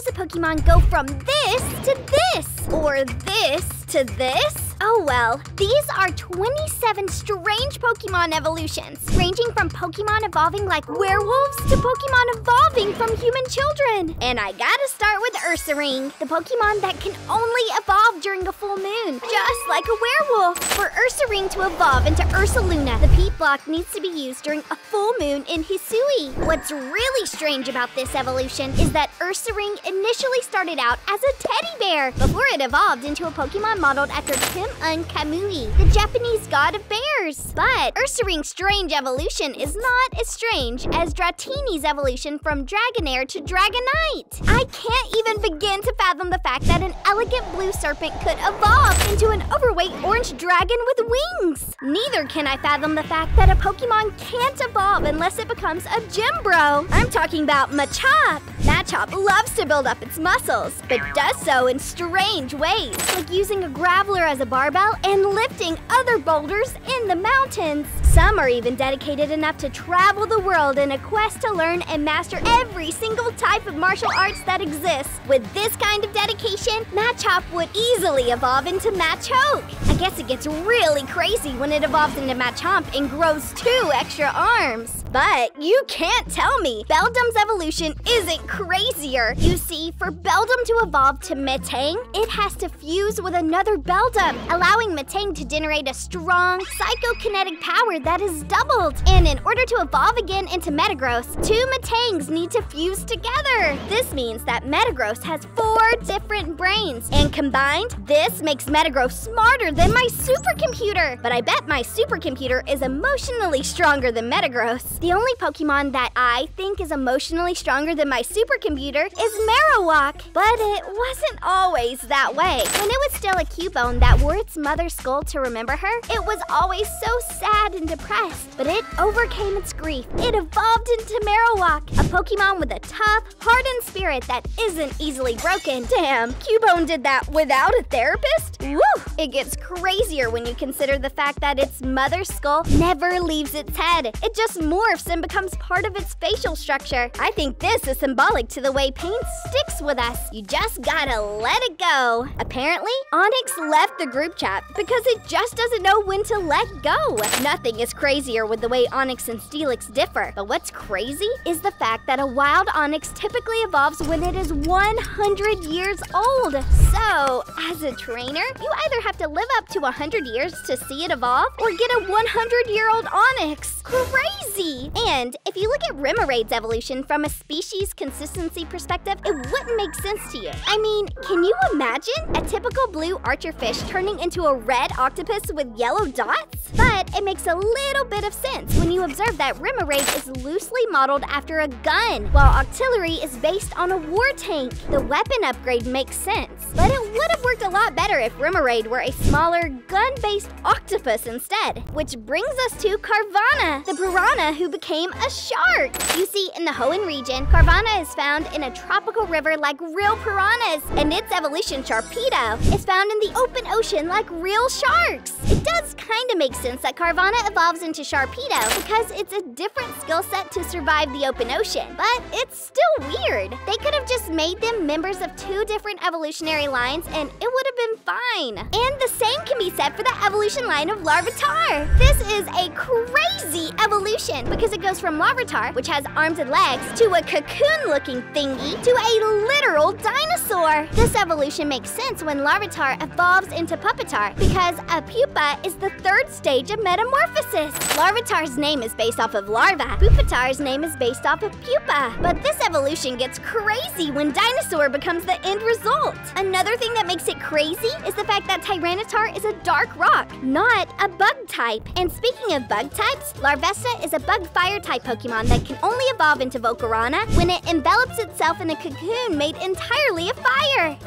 does a Pokemon go from this to this? Or this to this? Oh well, these are 27 strange Pokemon evolutions, ranging from Pokemon evolving like werewolves to Pokemon evolving from human children. And I gotta start with Ursaring, the Pokemon that can only evolve during a full moon, just like a werewolf. For Ursaring to evolve into Ursaluna, the Peat block needs to be used during a full moon in Hisui. What's really strange about this evolution is that Ursaring initially started out as a teddy bear before it evolved into a Pokemon modeled after Kamui, the Japanese god of bears. But Ursaring's strange evolution is not as strange as Dratini's evolution from Dragonair to Dragonite. I can't even begin to fathom the fact that an elegant blue serpent could evolve into an overweight orange dragon with wings. Neither can I fathom the fact that a Pokemon can't evolve unless it becomes a gym bro. I'm talking about Machop. Machop loves to build up its muscles, but does so in strange ways, like using a Graveler as a barbell and lifting other boulders in the mountains. Some are even dedicated enough to travel the world in a quest to learn and master every single type of martial arts that exists. With this kind of dedication, Machop would easily evolve into Machoke. I guess it gets really crazy when it evolves into Machamp and grows 2 extra arms. But you can't tell me Beldum's evolution isn't crazier. You see, for Beldum to evolve to Metang, it has to fuse with another Beldum, allowing Metang to generate a strong psychokinetic power that is doubled. And in order to evolve again into Metagross, 2 Metangs need to fuse together. This means that Metagross has 4 different brains, and combined, this makes Metagross smarter than my supercomputer. But I bet my supercomputer is emotionally stronger than Metagross. The only Pokemon that I think is emotionally stronger than my supercomputer is Marowak. But it wasn't always that way. When it was still a Cubone that wore its mother's skull to remember her, it was always so sad and depressed. But it overcame its grief. It evolved into Marowak, a Pokemon with a tough, hardened spirit that isn't easily broken. Damn, Cubone did that without a therapist? Woo! It gets crazier when you consider the fact that its mother's skull never leaves its head. It just morphs and becomes part of its facial structure. I think this is symbolic to the way pain sticks with us. You just gotta let it go. Apparently, Onyx left the group chat because it just doesn't know when to let go. Nothing is crazier with the way Onyx and Steelix differ. But what's crazy is the fact that a wild Onyx typically evolves when it is 100 years old. So, as a trainer, you either have to live up to 100 years to see it evolve or get a 100-year-old Onyx. Crazy! And if you look at Remaraid's evolution from a species consistency perspective, it wouldn't make sense to you. I mean, can you imagine a typical blue archerfish turning into a red octopus with yellow dots? But it makes a little bit of sense when you observe that Remoraid is loosely modeled after a gun, while Octillery is based on a war tank. The weapon upgrade makes sense, but it would have worked a lot better if Remoraid were a smaller, gun-based octopus instead. Which brings us to Carvanha, the piranha who became a shark. You see, in the Hoenn region, Carvanha is found in a tropical river like real piranhas, and its evolution, Sharpedo, is found in the open ocean like real sharks. It does kind of make sense that Carvanha evolves into Sharpedo because it's a different skill set to survive the open ocean, but it's still weird. They could have just made them members of 2 different evolutionary lines and it would have been fine. And the same can be said for the evolution line of Larvitar. This is a crazy evolution because it goes from Larvitar, which has arms and legs, to a cocoon-looking thingy, to a literal dinosaur. This evolution makes sense when Larvitar evolves into Pupitar because a pupa is the 3rd stage of metamorphosis. Larvitar's name is based off of larva. Pupitar's name is based off of pupa. But this evolution gets crazy when dinosaur becomes the end result. Another thing that makes it crazy is the fact that Tyranitar is a dark rock, not a bug type. And speaking of bug types, Larvesta is a bug fire type Pokemon that can only evolve into Volcarona when it envelops itself in a cocoon made entirely of fire.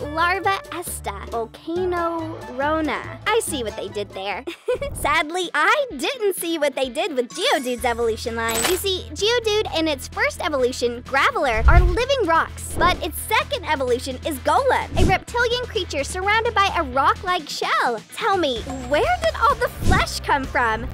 Larva Esta, Volcano Rona. I see what they did there. Sadly, I didn't see what they did with Geodude's evolution line. You see, Geodude and its first evolution, Graveler, are living rocks, but its second evolution is Golem, a reptilian creature surrounded by a rock-like shell. Tell me, where did all the flesh come from?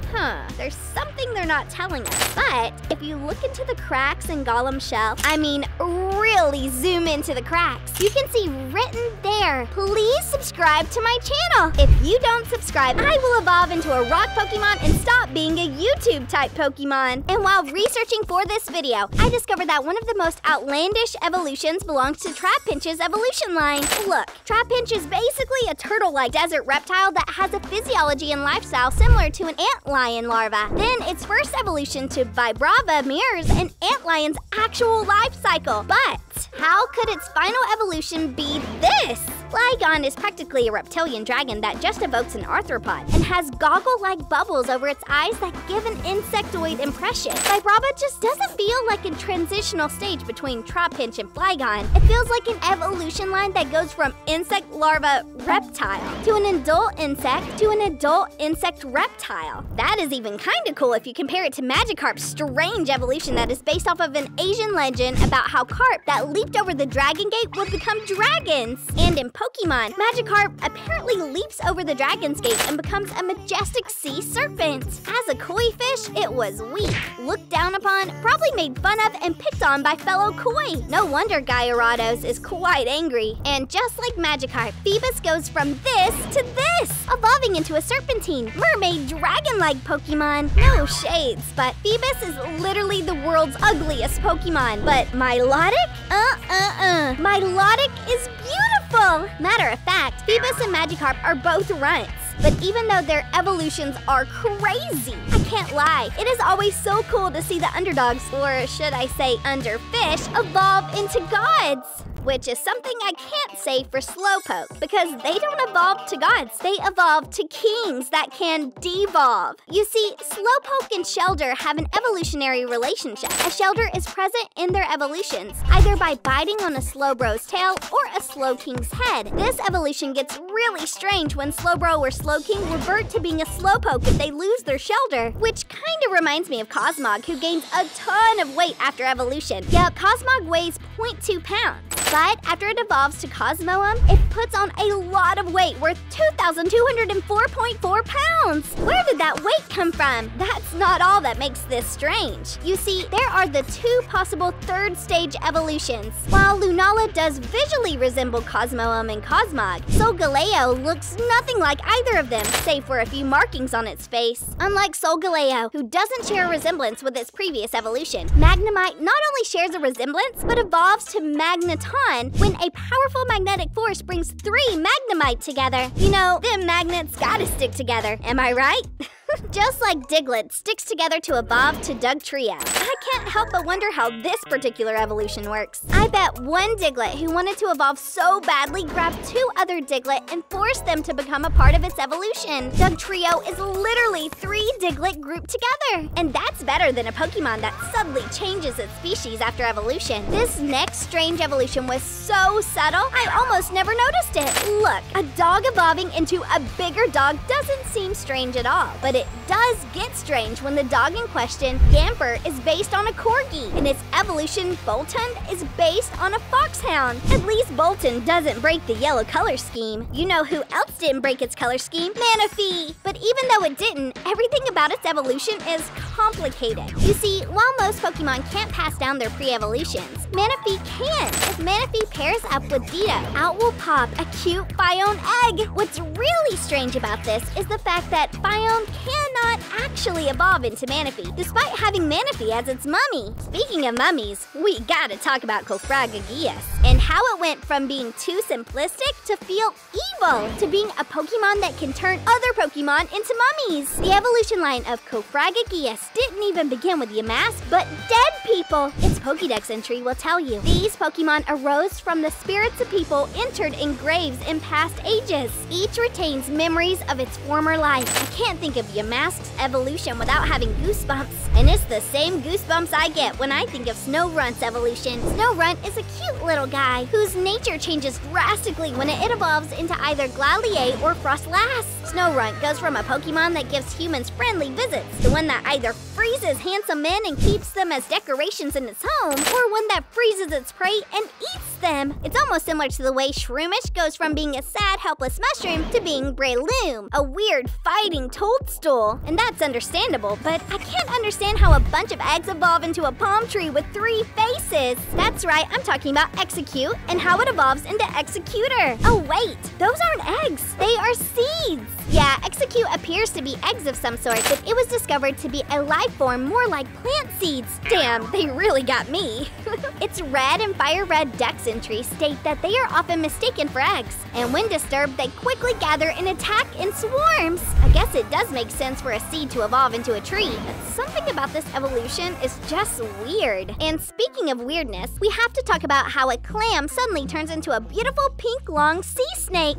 There's something they're not telling us. But if you look into the cracks in Golem's shell, I mean really zoom in into the cracks. You can see written there, please subscribe to my channel. If you don't subscribe, I will evolve into a rock Pokemon and stop being a YouTube-type Pokemon. And while researching for this video, I discovered that one of the most outlandish evolutions belongs to Trapinch's evolution line. Look, Trapinch is basically a turtle-like desert reptile that has a physiology and lifestyle similar to an antlion larva. Then its first evolution to Vibrava mirrors an antlion's actual life cycle. But how could its final evolution be this? Flygon is practically a reptilian dragon that just evokes an arthropod and has goggle-like bubbles over its eyes that give an insectoid impression. Vibrava just doesn't feel like a transitional stage between Trapinch and Flygon. It feels like an evolution line that goes from insect larva reptile to an adult insect to an adult insect reptile. That is even kinda cool if you compare it to Magikarp's strange evolution that is based off of an Asian legend about how carp that leaped over the Dragon Gate would become dragons. And in Pokemon, Magikarp apparently leaps over the Dragon's Gate and becomes a majestic sea serpent. As a koi fish, it was weak, looked down upon, probably made fun of, and picked on by fellow koi. No wonder Gyarados is quite angry. And just like Magikarp, Phoebus goes from this to this, evolving into a serpentine, mermaid, dragon-like Pokemon. No shades, but Phoebus is literally the world's ugliest Pokemon. But Milotic? Milotic is beautiful! Matter of fact, Phoebus and Magikarp are both runts. But even though their evolutions are crazy, I can't lie, it is always so cool to see the underdogs, or should I say underfish, evolve into gods. Which is something I can't say for Slowpoke, because they don't evolve to gods, they evolve to kings that can devolve. You see, Slowpoke and Shellder have an evolutionary relationship. A Shellder is present in their evolutions, either by biting on a Slowbro's tail or a Slowking's head. This evolution gets really strange when Slowbro or Slowking revert to being a Slowpoke if they lose their Shellder, which kinda reminds me of Cosmog, who gains a ton of weight after evolution. Yep, Cosmog weighs 0.2 pounds. But after it evolves to Cosmoem, it puts on a lot of weight, worth 2,204.4 pounds. Where did that weight come from? That's not all that makes this strange. You see, there are the two possible third stage evolutions. While Lunala does visually resemble Cosmoem and Cosmog, Solgaleo looks nothing like either of them, save for a few markings on its face. Unlike Solgaleo, who doesn't share a resemblance with its previous evolution, Magnemite not only shares a resemblance, but evolves to Magneton when a powerful magnetic force brings 3 Magnemite together. You know, them magnets gotta stick together, am I right? Just like Diglett sticks together to evolve to Dugtrio. I can't help but wonder how this particular evolution works. I bet one Diglett who wanted to evolve so badly grabbed 2 other Diglett and forced them to become a part of its evolution. Dugtrio is literally 3 Diglett grouped together. And that's better than a Pokemon that suddenly changes its species after evolution. This next strange evolution was so subtle, I almost never noticed it. Look, a dog evolving into a bigger dog doesn't seem strange at all, but it does get strange when the dog in question, Gamper, is based on a Corgi, and its evolution, Boltund, is based on a Foxhound. At least Boltund doesn't break the yellow color scheme. You know who else didn't break its color scheme? Manaphy! But even though it didn't, everything about its evolution is complicated. You see, while most Pokemon can't pass down their pre-evolutions, Manaphy can. If Manaphy pairs up with Ditto, out will pop a cute Phione egg. What's really strange about this is the fact that Phione cannot actually evolve into Manaphy, despite having Manaphy as its mummy. Speaking of mummies, we gotta talk about Cofraggigius, and how it went from being too simplistic to feel evil, to being a Pokemon that can turn other Pokemon into mummies. The evolution line of Cofraggigius didn't even begin with Yamask, but dead people. Its Pokédex entry will tell you. These Pokemon arose from the spirits of people entered in graves in past ages. Each retains memories of its former life. I can't think of Yamask's evolution without having goosebumps. And it's the same goosebumps I get when I think of Snorunt's evolution. Snorunt is a cute little guy whose nature changes drastically when it evolves into either Glalie or Frostlass. Snorunt goes from a Pokemon that gives humans friendly visits to one that either freezes handsome men and keeps them as decorations in its home, or one that freezes its prey and eats them. It's almost similar to the way Shroomish goes from being a sad, helpless mushroom to being Breloom, a weird, fighting toadstool. And that's understandable, but I can't understand how a bunch of eggs evolve into a palm tree with 3 faces. That's right, I'm talking about Execute and how it evolves into Executor. Oh wait, those aren't eggs, they are seeds. Yeah, Execute appears to be eggs of some sort, but it was discovered to be a life form more like plant seeds. Damn, they really got me. Its red and fire red dex entries state that they are often mistaken for eggs, and when disturbed, they quickly gather and attack in swarms. I guess it does make sense for a seed to evolve into a tree, but something about this evolution is just weird. And speaking of weirdness, we have to talk about how a clam suddenly turns into a beautiful pink long sea snake.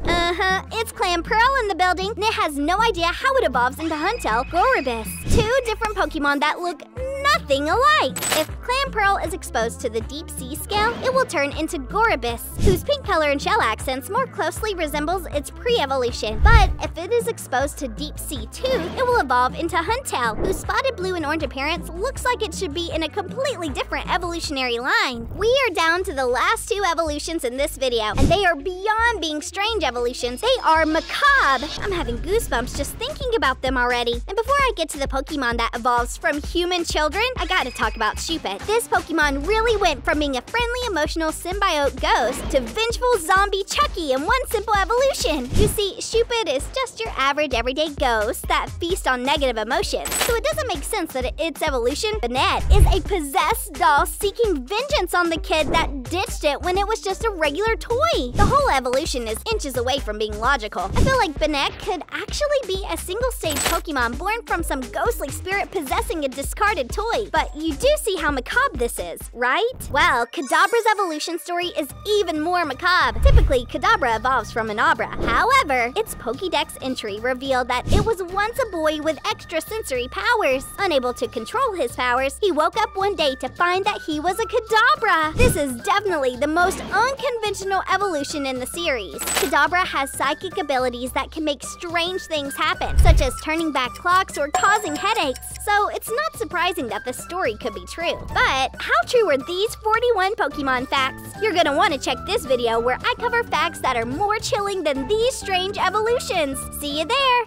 It's Clam Pearl in the building, and it has no idea how it evolves into Huntail Goribus. 2 different Pokemon that look nothing alike. If Clam Pearl is exposed to the deep sea scale, it will turn into Goribus, whose pink color and shell accents more closely resembles its pre-evolution. But if it is exposed to deep sea tooth, it will evolve into Huntail, whose spotted blue and orange appearance looks like it should be in a completely different evolutionary line. We are down to the last 2 evolutions in this video, and they are beyond being strange evolutions. They are macabre. I'm having goosebumps just thinking about them already. And before I get to the Pokemon that evolves from human children, I gotta talk about Shuppet. This Pokemon really went from being a friendly, emotional symbiote ghost to vengeful zombie Chucky in one simple evolution. You see, Shuppet is just your average everyday ghost that feasts on negative emotions, so it doesn't make sense that its evolution, Banette, is a possessed doll seeking vengeance on the kid that ditched it when it was just a regular toy. The whole evolution is inches away from being logical. I feel like Banette could actually be a single-stage Pokemon born from some ghostly spirit possessing a discarded toy. But you do see how macabre this is, right? Well, Kadabra's evolution story is even more macabre. Typically, Kadabra evolves from an Abra. However, its Pokédex entry revealed that it was once a boy with extrasensory powers. Unable to control his powers, he woke up one day to find that he was a Kadabra. This is definitely the most unconventional evolution in the series. Kadabra has psychic abilities that can make strange things happen, such as turning back clocks or causing headaches. So it's not surprising that the story could be true. But how true are these 41 Pokemon facts? You're gonna want to check this video where I cover facts that are more chilling than these strange evolutions. See you there!